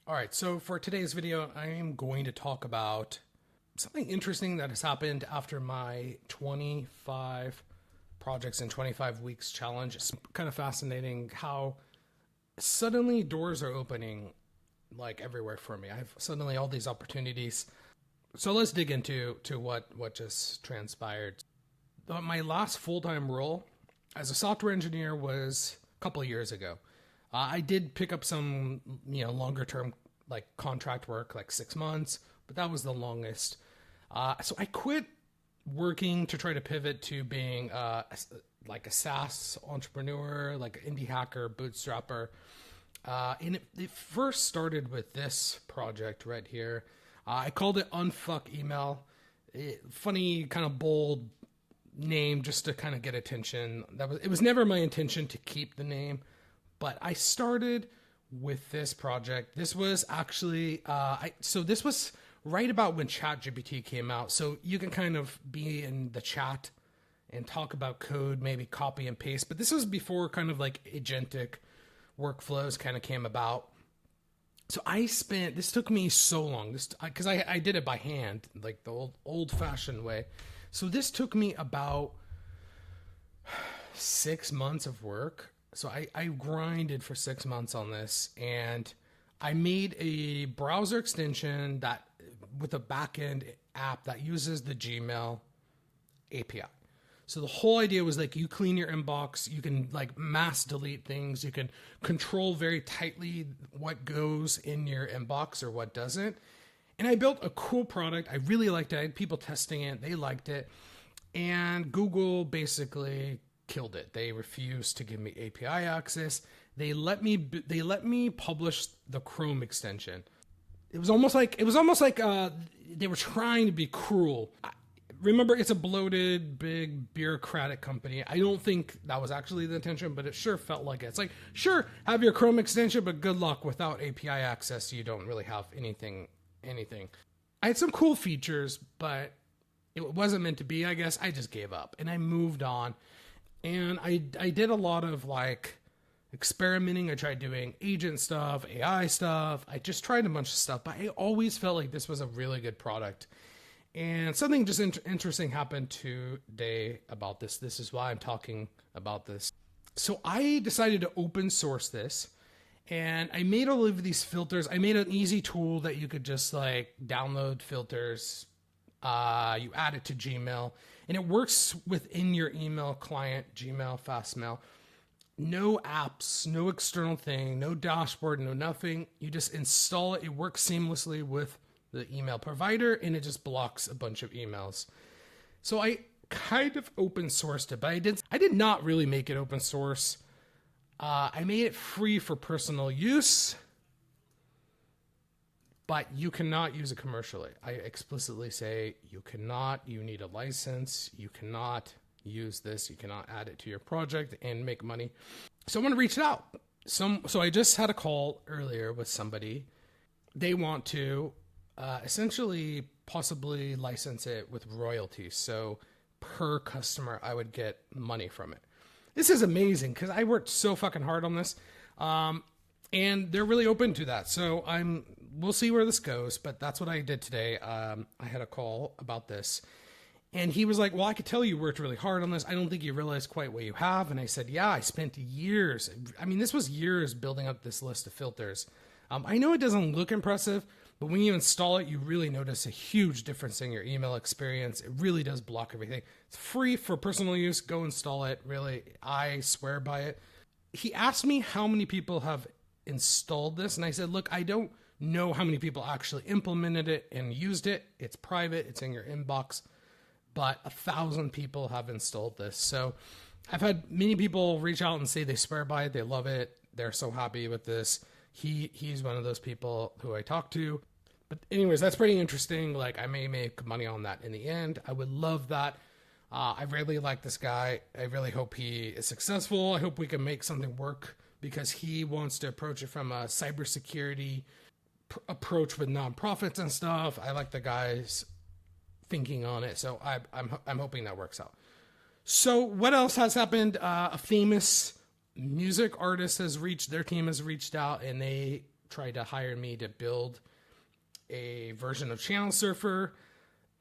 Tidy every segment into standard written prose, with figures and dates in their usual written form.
All right, so for today's video, I am going to talk about something interesting that has happened after my 25 projects in 25 weeks challenge. It's kind of fascinating how suddenly doors are opening like everywhere for me. I have suddenly all these opportunities. So let's dig into what just transpired. My last full-time role as a software engineer was a couple of years ago. I did pick up some, longer term like contract work, like 6 months, but that was the longest. So I quit working to try to pivot to being like a SaaS entrepreneur, like an indie hacker, bootstrapper. And it first started with this project right here. I called it Unfuck Email. Funny, kind of bold name just to kind of get attention. It was never my intention to keep the name. But I started with this project. This was actually, so this was right about when ChatGPT came out. So you can kind of be in the chat and talk about code, maybe copy and paste. But this was before kind of like agentic workflows kind of came about. So this took me so long, because I did it by hand, like the old fashioned way. So this took me about 6 months of work. So I grinded for 6 months on this, and I made a browser extension that with a backend app that uses the Gmail API. So the whole idea was like you clean your inbox, you can like mass delete things, you can control very tightly what goes in your inbox or what doesn't. And I built a cool product. I really liked it. I had people testing it. They liked it. And Google basically killed it. They refused to give me API access. They let me publish the Chrome extension. It was almost like they were trying to be cruel. Remember, it's a bloated, big, bureaucratic company. I don't think that was actually the intention, but it sure felt like it. It's like, sure, have your Chrome extension, but good luck. Without API access, you don't really have anything. I had some cool features, but it wasn't meant to be, I guess. I just gave up, and I moved on. And I did a lot of like experimenting. I tried doing agent stuff, AI stuff. I just tried a bunch of stuff, but I always felt like this was a really good product. And something just interesting happened today about this. This is why I'm talking about this. So I decided to open source this, and I made all of these filters. I made an easy tool that you could just like download filters. You add it to Gmail, and it works within your email client, Gmail, Fastmail. No apps, no external thing, no dashboard, no nothing. You just install it. It works seamlessly with the email provider, and it just blocks a bunch of emails. So I kind of open sourced it, but I did not really make it open source. I made it free for personal use, but you cannot use it commercially. I explicitly say you cannot. You need a license. You cannot use this. You cannot add it to your project and make money. So I'm going to reach out. So I just had a call earlier with somebody. They want to essentially possibly license it with royalties. So per customer, I would get money from it. This is amazing because I worked so fucking hard on this. And they're really open to that. So we'll see where this goes, but that's what I did today. I had a call about this, and he was like, well, I could tell you worked really hard on this. I don't think you realize quite what you have. And I said, yeah, I spent years. I mean, this was years building up this list of filters. I know it doesn't look impressive, but when you install it, you really notice a huge difference in your email experience. It really does block everything. It's free for personal use. Go install it. Really, I swear by it. He asked me how many people have installed this, and I said, look, I don't know how many people actually implemented it and used it. It's private. It's in your inbox, but 1,000 people have installed this. So I've had many people reach out and say they swear by it. They love it. They're so happy with this. He's one of those people who I talk to. But anyways, that's pretty interesting. Like, I may make money on that in the end. I would love that. I really like this guy. I really hope he is successful. I hope we can make something work, because he wants to approach it from a cybersecurity approach with nonprofits and stuff. I like the guy's thinking on it, so I'm hoping that works out. So what else has happened? A famous music artist their team has reached out, and they tried to hire me to build a version of Channel Surfer.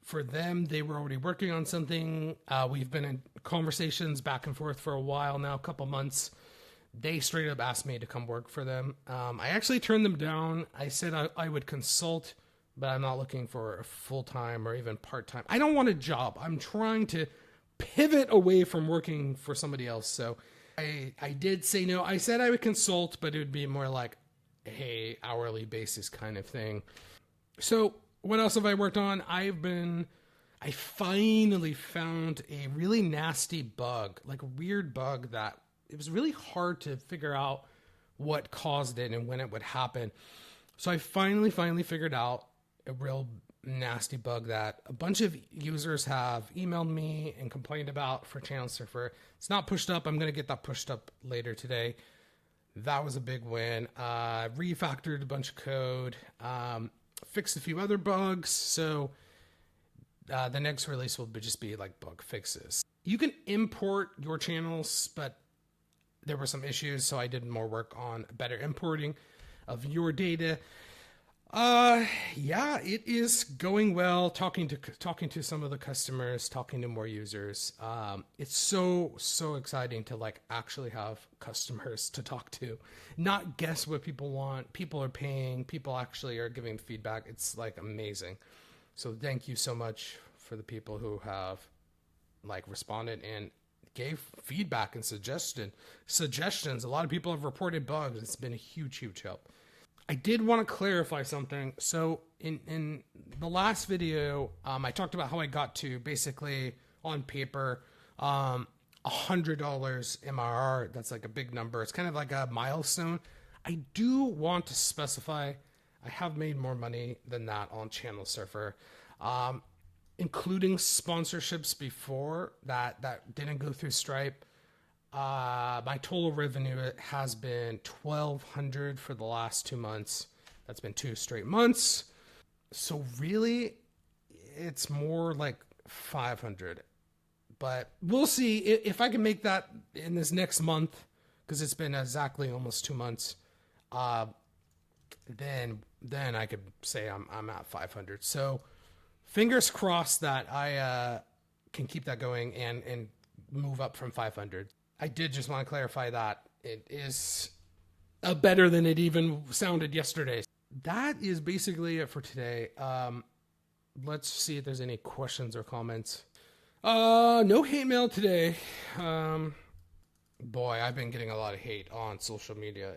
For them, they were already working on something. We've been in conversations back and forth for a while now, a couple months. They straight up asked me to come work for them. I actually turned them down. I said I would consult, but I'm not looking for a full-time or even part-time. I don't want a job. I'm trying to pivot away from working for somebody else. So I did say no. I said I would consult, but it would be more like a hourly basis kind of thing. So what else have I worked on? I finally found a really nasty bug, like a weird bug that it was really hard to figure out what caused it and when it would happen. So I finally figured out a real nasty bug that a bunch of users have emailed me and complained about for Channel Surfer. It's not pushed up. I'm going to get that pushed up later today. That was a big win. Refactored a bunch of code, fixed a few other bugs. So the next release will just be like bug fixes. You can import your channels, but there were some issues, so I did more work on better importing of your data. Yeah, it is going well. Talking to some of the customers, talking to more users. It's so exciting to like actually have customers to talk to, not guess what people want. People are paying. People actually are giving feedback. It's like amazing. So thank you so much for the people who have like responded and gave feedback and suggestions. A lot of people have reported bugs. It's been a huge help. I did want to clarify something. So in the last video, I talked about how I got to basically on paper, $100 MRR. That's like a big number. It's kind of like a milestone. I do want to specify I have made more money than that on Channel Surfer, including sponsorships before that didn't go through Stripe. My total revenue has been $1,200 for the last 2 months. That's been 2 straight months. So really, it's more like 500. But we'll see if I can make that in this next month, because it's been exactly almost 2 months. Then I could say I'm at 500. So fingers crossed that I can keep that going and move up from 500. I did just want to clarify that it is better than it even sounded yesterday. That is basically it for today. Let's see if there's any questions or comments. No hate mail today. Boy, I've been getting a lot of hate on social media.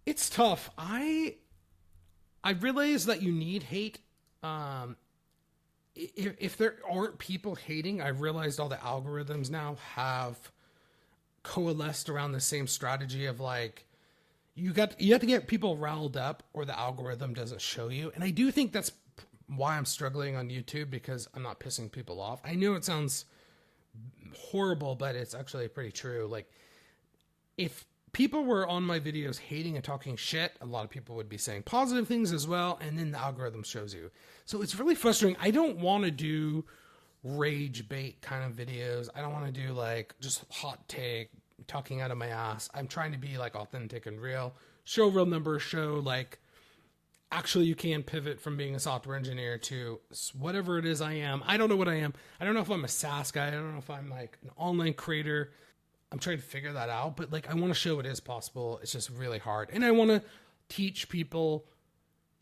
It's tough. I realize that you need hate. If there aren't people hating, I've realized all the algorithms now have coalesced around the same strategy of like, you have to get people riled up or the algorithm doesn't show you. And I do think that's why I'm struggling on YouTube, because I'm not pissing people off. I know it sounds horrible, but it's actually pretty true. Like, if people were on my videos hating and talking shit, a lot of people would be saying positive things as well, and then the algorithm shows you. So it's really frustrating. I don't want to do rage bait kind of videos. I don't want to do like just hot take, talking out of my ass. I'm trying to be like authentic and real, show real numbers, show like actually you can pivot from being a software engineer to whatever it is I am. I don't know what I am. I don't know if I'm a SaaS guy. I don't know if I'm like an online creator. I'm trying to figure that out, but like I want to show it is possible. It's just really hard. And I want to teach people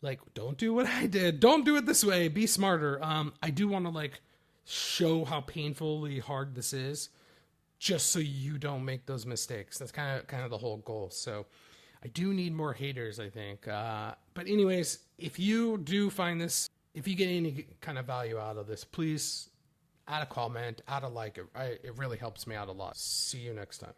like, don't do what I did. Don't do it this way. Be smarter. I do want to like show how painfully hard this is, just so you don't make those mistakes. That's kind of the whole goal. So I do need more haters, I think. But anyways, if you do find this, if you get any kind of value out of this, please add a comment, add a like. It really helps me out a lot. See you next time.